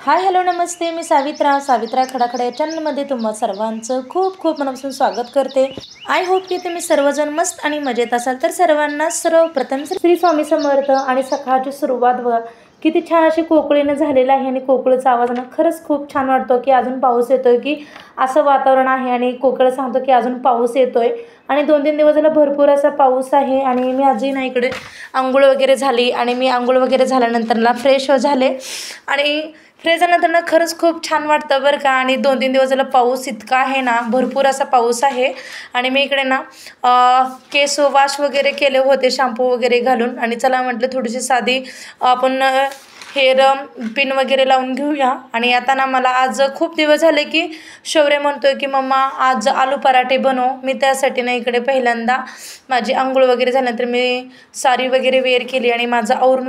Hi hello नमस्ते, मी सावित्रा खडाखडा या चॅनलमध्ये तुम्हा सर्वांचं खूप खूप मनापासून स्वागत करते। आय होप की तुम्ही सर्वजण मस्त आणि मजेत असाल। तर सर्वांना सर्वप्रथम श्री स्वामी समर्थ। आणि सकाळची सुरुवात बघा किती छान अशी कोकळीने झालेला आहे आणि कोकळीचा आवाजाने खरंच खूप छान वाटतो की अजून पाऊस येतोय की असं वातावरण आहे। आणि कोकळ सांगतो की अजून पाऊस येतोय आणि 2-3 दिवस झाला भरपूर असा पाऊस आहे। आणि मी आजही ना इकडे अंघोळ वगैरे झाली आणि मी अंघोळ वगैरे झाल्यानंतरला फ्रेश झाले आणि फ्रेश झाल्यानंतर खरंच खूप छान वाटतं बरं का। आणि 2-3 दिवस झाला पाऊस इतका आहे ना, भरपूर असा पाऊस आहे। आणि मी इकडे ना केस वॉश वगैरे केले होते शॅम्पू वगैरे घालून आणि चला म्हटलं थोडीशी साधी आपण हेअर पिन वगैरे लावून घेऊया। आणि आता ना मला आज खूप दिवस झाले की शौर्य म्हणतोय की मम्मा आज आलू पराठे बनव। मी त्यासाठी ना इकडे पहिल्यांदा माझी अंघोळ वगैरे झाल्यानंतर मी साडी वगैरे वेअर केली आणि माझं आवरून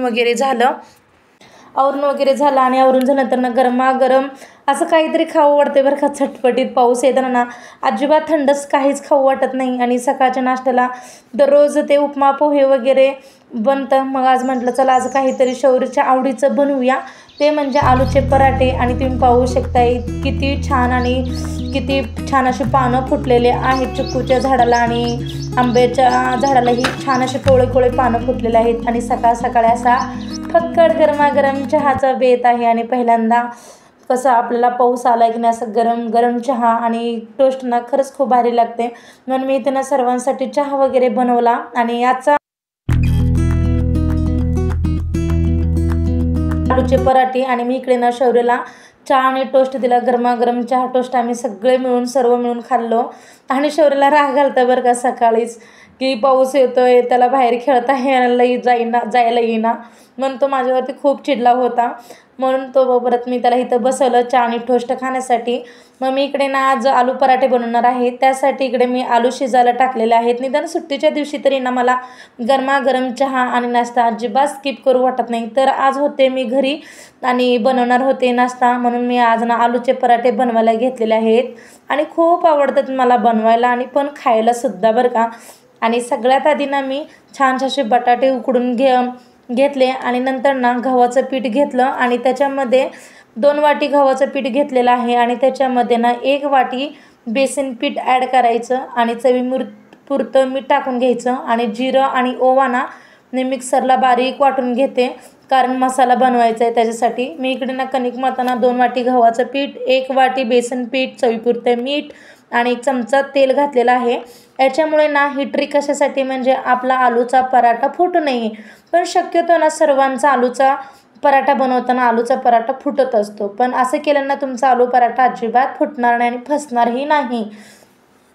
वगैरे झालं आणि आवरून झाल्यानंतर ना गरमागरम असं काहीतरी खावं वाटते बरं का। चटपटीत पाऊस येताना ना अजिबात थंडच काहीच खाऊ वाटत नाही। आणि सकाळच्या नाश्त्याला दररोज ते उपमा पोहे वगैरे बनतं। मग आज म्हटलं चला आज काहीतरी शौर्यच्या आवडीचं बनवूया, ते म्हणजे आलूचे पराठे। आणि तुम्ही पाहू शकताय किती छान अशी पानं फुटलेले आहेत चिक्कूच्या झाडाला आणि आंब्याच्या झाडालाही छान असे कोळे पानं फुटलेले आहेत। आणि सकाळ सकाळी असा फक्कड गरमागरम चहाचा बेत आहे। आणि पहिल्यांदा कसं आपल्याला पाऊस आला की नाही असं गरम गरम चहा आणि टोस्ट ना खरंच खूप भारी लागते। म्हणून मी इथे ना सर्वांसाठी चहा वगैरे बनवला आणि याचा आलूचे पराठे। आणि मी इकडे ना शौर्यला चहा आणि टोस्ट दिला, गरमागरम चहा टोस्ट आम्ही सर्व मिळून खाल्लो। आणि शौर्यला राग घालतं बरं का सकाळीच की पाऊस येतोय, त्याला बाहेर खेळता जायला येईना म्हणून तो माझ्यावरती खूप चिडला होता। म्हणून तो परत मी त्याला इथं बसवलं चहा आणि टोस्ट खाण्यासाठी। मग मी इकडे ना आज आलू पराठे बनवणार आहे, त्यासाठी इकडे मी आलू शिजायला टाकलेले आहेत। निदान सुट्टीच्या दिवशी तरी ना मला गरमागरम चहा आणि नाश्ता अजिबात स्किप करू वाटत नाही। तर आज होते मी घरी आणि बनवणार होते नाश्ता, म्हणून मी आज ना आलूचे पराठे बनवायला घेतलेले आहेत। आणि खूप आवडतात मला बनवायला आणि पण खायला सुद्धा बरं का। आणि सगळ्यात आधी ना मी छानसे असे बटाटे उकडून घेतले आणि नंतर ना गव्हाचं पीठ घेतलं आणि त्याच्यामध्ये 2 वाटी गव्हाचं पीठ घेतलेलं आहे। आणि त्याच्यामध्ये ना 1 वाटी बेसन पीठ ॲड करायचं आणि चवीपुरतं मीठ टाकून घ्यायचं। आणि जिरं आणि ओवा ना मी मिक्सरला बारीक वाटून घेते, कारण मसाला बनवायचा आहे त्याच्यासाठी। मी इकडे ना कणिक मळताना 2 वाटी गव्हाचं पीठ, 1 वाटी बेसन पीठ, चवीपुरतं मीठ आणि 1 चमचा तेल घातलेलं आहे। याच्यामुळे ना ही ट्रिक कशासाठी म्हणजे आपला आलूचा पराठा फुटू नये। पण शक्यतो ना सर्वांचा आलूचा पराठा बनवताना आलूचा पराठा फुटत असतो, पण असं केलं ना तुमचा आलू पराठा अजिबात फुटणार नाही आणि फसणारही नाही।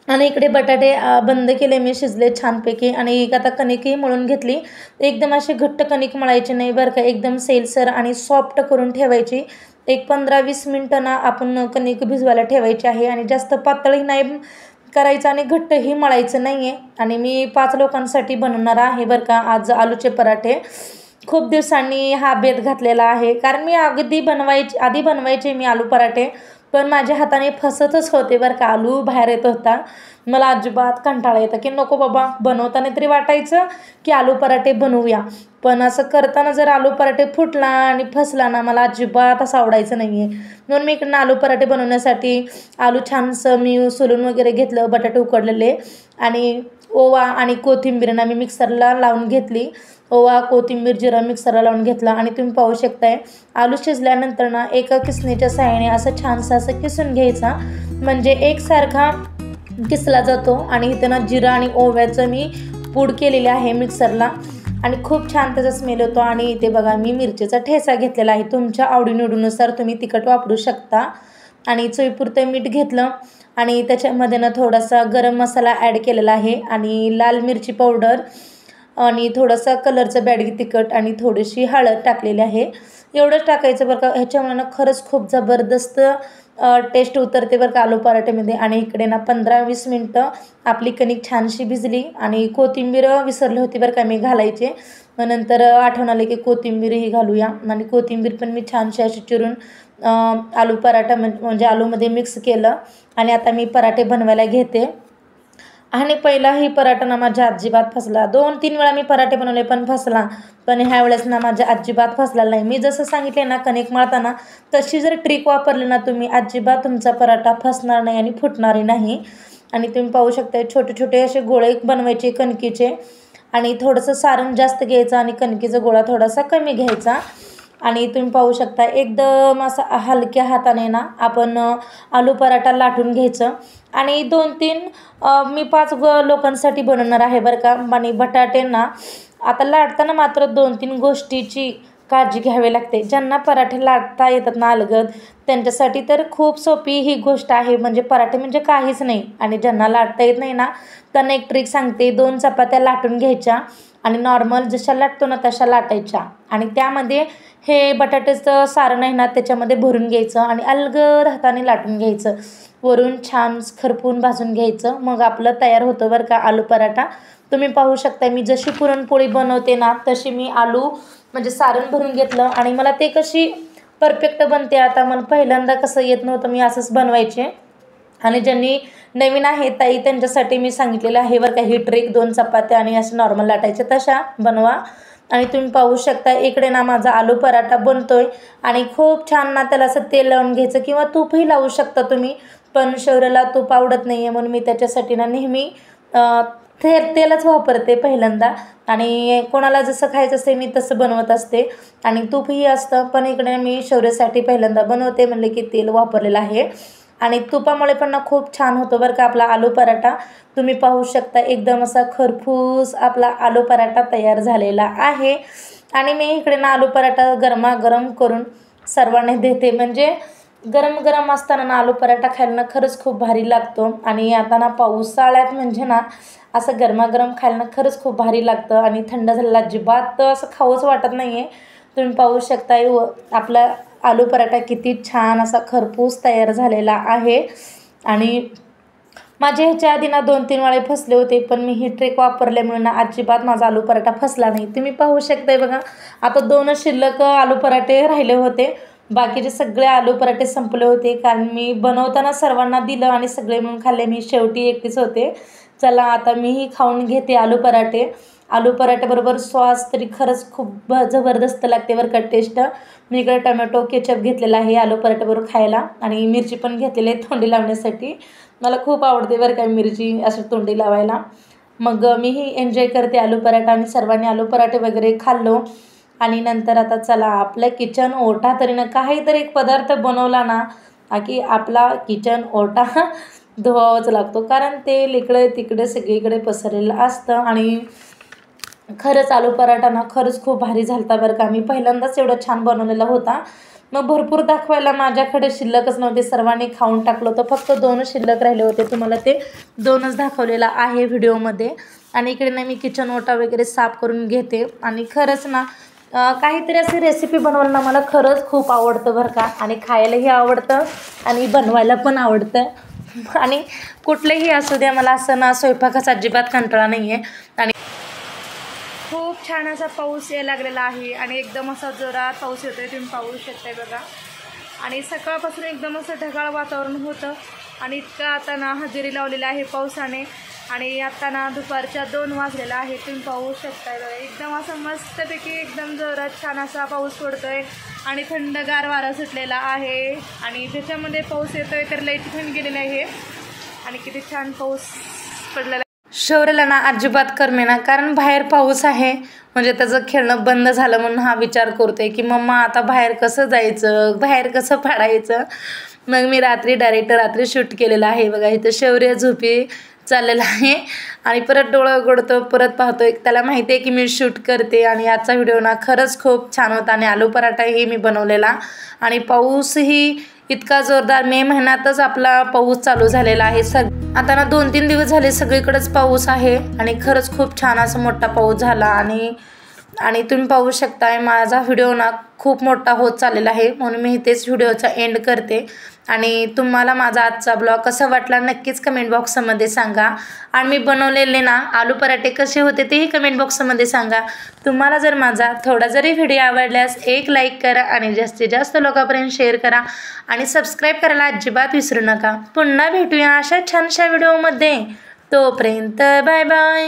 आणि इकडे बटाटे बंद केले मी, शिजले छानपैकी। आणि आता कणिकही मळून घेतली, एकदम अशी घट्ट कणिक मळायची नाही बरं का, एकदम सैलसर आणि सॉफ्ट करून ठेवायची। एक 15-20 मिनटं ना आपण कणिक भिजवायला ठेवायची आहे आणि जास्त पातळही नाही करायचं आणि घट्टही मळायचं नाही आहे। आणि मी 5 लोकांसाठी बनवणार आहे बरं का आज आलूचे पराठे। खूप दिवसांनी हा बेत घातलेला आहे, कारण मी आधी बनवायचे मी आलू पराठे, पण माझ्या हाताने फसतच होते बरं का, आलू बाहेर येत होता। मला अजिबात कंटाळा येतं की नको बाबा, बनवताना तरी वाटायचं की आलू पराठे बनवूया, पण असं करताना जर आलू पराठे फुटला आणि फसला ना मला अजिबात असं आवडायचं नाही आहे। म्हणून मी इकडनं आलू पराठे बनवण्यासाठी आलू छानसं मी सोलून वगैरे घेतलं, बटाटे उकडलेले आणि ओवा आणि कोथिंबीर ना मी मिक्सरला लावून घेतली। ओवा, कोथिंबीर, जिरं मिक्सरला लावून घेतला। आणि तुम्ही पाहू शकताय आलू शिजल्यानंतर ना एका किसणीच्या साहाय्याने असं छानसं असं किसून घ्यायचा, म्हणजे एकसारखा किसला जातो। आणि इथं ना जिरं आणि ओव्याचं मी पूड केलेली आहे मिक्सरला आणि खूप छान त्याचा स्मेल होतो। आणि इथे बघा मी मिरचीचा ठेचा घेतलेला आहे, तुमच्या आवडीनिवडीनुसार तुम्ही तिखट वापरू शकता। आणि चवीपुरतं मीठ घेतलं आणि त्याच्यामध्ये ना थोडासा गरम मसाला ॲड केलेला आहे आणि लाल मिरची पावडर आणि थोडासा कलरचं बॅडगी तिखट आणि थोडीशी हळद टाकलेली आहे। एवढंच टाकायचं बरं का, ह्याच्यामुळे ना खरंच खूप जबरदस्त टेस्ट उतरते बरं का आलू पराठ्यामध्ये। आणि इकडे ना 15-20 मिनटं आपली कणिक छानशी भिजली आणि कोथिंबीर विसरली होती बरं का मी घालायचे, मग नंतर आठवण आले की कोथिंबीरही घालूया। आणि कोथिंबीर पण मी छानशी अशी चिरून आलू पराठा म्हणजे आलूमध्ये मिक्स केलं। आणि आता मी पराठे बनवायला घेते। आणि पहिलाही पराठा ना माझ्या अजिबात फसला. 2-3 वेळा मी पराठे बनवले पण फसला. पण ह्या वेळेस ना माझ्या अजिबात फसलेला नाही. मी जसं सांगितले ना कणिक मळताना तशी जर ट्रिक वापरली ना तुम्ही, अजिबात तुमचा पराठा फसणार नाही आणि फुटणारही नाही. आणि तुम्ही पाहू शकता छोटे छोटे असे गोळे बनवायचे कणकीचे, आणि थोडंसं सारण जास्त घ्यायचं आणि कणकीचा गोळा थोडासा कमी घ्यायचा. आणि तुम्ही पाहू शकता एकदम असा हलक्या हाताने ना आपण आलू पराठा लाटून घ्यायचं. आणि 2-3 मी 5 लोकांसाठी बनवणार आहे बरं का. आणि बटाटे ना आता लाटताना मात्र 2-3 गोष्टीची काळजी घ्यावी लागते. ज्यांना पराठे लाटता येतात ना अलगद, त्यांच्यासाठी तर खूप सोपी ही गोष्ट आहे. म्हणजे पराठे म्हणजे काहीच नाही. आणि ज्यांना लाटता येत नाही ना त्यांना एक ट्रिक सांगते. 2 चपात्या लाटून घ्यायच्या आणि नॉर्मल जशा लाटतो ना तशा लाटायच्या, आणि त्यामध्ये हे बटाट्याचं सारण आहे ना त्याच्यामध्ये भरून घ्यायचं आणि अलगद हाताने लाटून घ्यायचं. वरून छान खरपून भाजून घ्यायचं. मग आपलं तयार होतं बरं का आलू पराठा. तुम्ही पाहू शकता मी जशी पुरणपोळी बनवते ना तशी मी आलू म्हणजे सारण भरून घेतलं, आणि मला ते कशी परफेक्ट बनते. आता मला पहिल्यांदा कसं येत नव्हतं, मी असंच बनवायचे. आणि ज्यांनी नवीन आहे ताई त्यांच्यासाठी मी सांगितलेलं आहे बरं का ही ट्रिक. 2 चपात्या आणि असं नॉर्मल लाटायचे तशा बनवा. आणि तुम्ही पाहू शकता इकडे ना माझा आलू पराठा बनतोय, आणि खूप छान ना त्याला असं तेल लावून घ्यायचं किंवा तूपही लावू शकता तुम्ही. पण शौर्याला तूप आवडत नाही आहे म्हणून मी त्याच्यासाठी ना नेहमी तेलच वापरते पहिल्यांदा. आणि कोणाला जसं खायचं असते मी तसं बनवत असते, आणि तूपही असतं. पण इकडे मी शौर्यासाठी पहिल्यांदा बनवते म्हणले की तेल वापरलेलं आहे. आणि तुपामुळे पण ना खूप छान होतो बरं का आपला आलू पराठा. तुम्ही पाहू शकता एकदम असा खरपूस आपला आलू पराठा तयार झालेला आहे. आणि मी इकडे ना आलू पराठा गरमागरम करून सर्वांनी देते. म्हणजे गरम गरम असताना ना आलू पराठा खायला ना खरंच खूप भारी लागतो. आणि आता ना पावसाळ्यात म्हणजे ना असं गरमागरम खायला ना खरंच खूप भारी लागतं. आणि थंड झालेला अजिबात असं खाऊच वाटत नाही आहे. तुम्ही पाहू शकता आपला आलू पराठा किती छान असा खरपूस तयार झालेला आहे. आणि माझे ह्याच्या आधी ना 2-3 वेळा फसले होते, पण मी ही ट्रिक वापरल्यामुळे ना अजिबात माझा आलू पराठा फसला नाही. तुम्ही पाहू शकताय बघा आता 2च शिल्लक आलू पराठे राहिले होते. बाकीचे सगळे आलू पराठे संपले होते, कारण मी बनवताना सर्वांना दिलं आणि सगळे मिळून खाल्ले. मी शेवटी एकटीच होते. चला आता मीही खाऊन घेते आलू पराठे. आलू पराठ्याबरोबर सॉस तरी खरंच खूप जबरदस्त लागते बरं का टेस्ट. मी इकडे टमॅटो केचप घेतलेला आहे आलू पराठ्याबरोबर खायला, आणि मिरची पण घेतलेली आहे तोंडी लावण्यासाठी. मला खूप आवडते बरं का मिरची असं तोंडी लावायला. मग मीही एन्जॉय करते आलू पराठा, आणि सर्वांनी आलू पराठे वगैरे खाल्लो. आणि नंतर आता चला आपलं किचन ओटा तरी ना काहीतरी एक पदार्थ बनवला ना की आपला किचन ओटा धुवावाच लागतो, कारण तेल इकडे तिकडे सगळीकडे पसरलेलं असतं. आणि खरंच आलू पराठा ना खरंच खूप भारी झालता बरं का. मी पहिल्यांदाच एवढा छान बनवलेला होता. मग भरपूर दाखवायला माझ्याकडे शिल्लकच नव्हते, सर्वांनी खाऊन टाकलं होतं. फक्त 2च शिल्लक राहिले होते. तुम्हाला ते 2च दाखवलेलं आहे व्हिडिओमध्ये. आणि इकडे ना मी किचन ओटा वगैरे साफ करून घेते. आणि खरंच ना काहीतरी अशी रेसिपी बनवायला ना मला खरंच खूप आवडतं बरं का. आणि खायलाही आवडतं आणि बनवायला पण आवडतं. आणि कुठलेही असू द्या मला असं ना स्वयंपाकाचा अजिबात कंटाळा नाही आहे. आणि खूप छान असा पाऊस यायला लागलेला आहे, आणि एकदम असा जोरात पाऊस येतोय. तुम्ही पाहू शकताय बघा. आणि सकाळपासून एकदम असं ढगाळ वातावरण होतं, आणि इतकं आता ना हजेरी लावलेलं आहे पावसाने. आणि आता ना दुपारच्या 2 वाजलेला आहे. तुम्ही पाहू शकताय बघा एकदम असं मस्तपैकी एकदम जोरात छान असा पाऊस पडतोय, आणि थंडगार वारा सुटलेला आहे. आणि त्याच्यामध्ये पाऊस येतोय तर लाईट थंड गेलेली आहे, आणि किती छान पाऊस पडलेला. शौर्याला ना अजिबात करमेना, कारण बाहेर पाऊस आहे. म्हणजे त्याचं खेळणं बंद झालं म्हणून हा विचार करतोय की मम्मा आता बाहेर कसं जायचं, बाहेर कसं पडायचं. मग मी रात्री शूट केलेलं आहे बघा. इथं शौर्य झोपी चाललेला आहे, आणि परत डोळं उघडतो परत पाहतोय. त्याला माहिती आहे की मी शूट करते. आणि आजचा व्हिडिओ ना खरंच खूप छान होता. आणि आलू पराठाही मी बनवलेला, आणि पाऊसही इतका जोरदार. मे महिन्यातच आपला पाऊस चालू झालेला आहे. आता ना 2-3 दिवस झाले सगळीकडेच पाऊस आहे, आणि खरंच खूप छान असा मोठा पाऊस झाला. आणि तुम्ही पाहू शकताय माझा व्हिडिओ ना खूप मोठा होत चाललेला आहे, म्हणून मी इथेच व्हिडिओचा एंड करते. आणि तुम्हाला माझा आजचा ब्लॉग कसा वाटला नक्कीच कमेंट बॉक्समध्ये सांगा. आणि मी बनवलेले ना आलू पराठे कसे होते तेही कमेंट बॉक्समध्ये सांगा. तुम्हाला जर माझा थोडा जरी व्हिडिओ आवडल्यास एक लाईक करा, आणि जास्तीत जास्त लोकांपर्यंत शेअर करा, आणि सबस्क्राईब करायला अजिबात विसरू नका. पुन्हा भेटूया अशा छानशा व्हिडिओमध्ये. तोपर्यंत बाय बाय.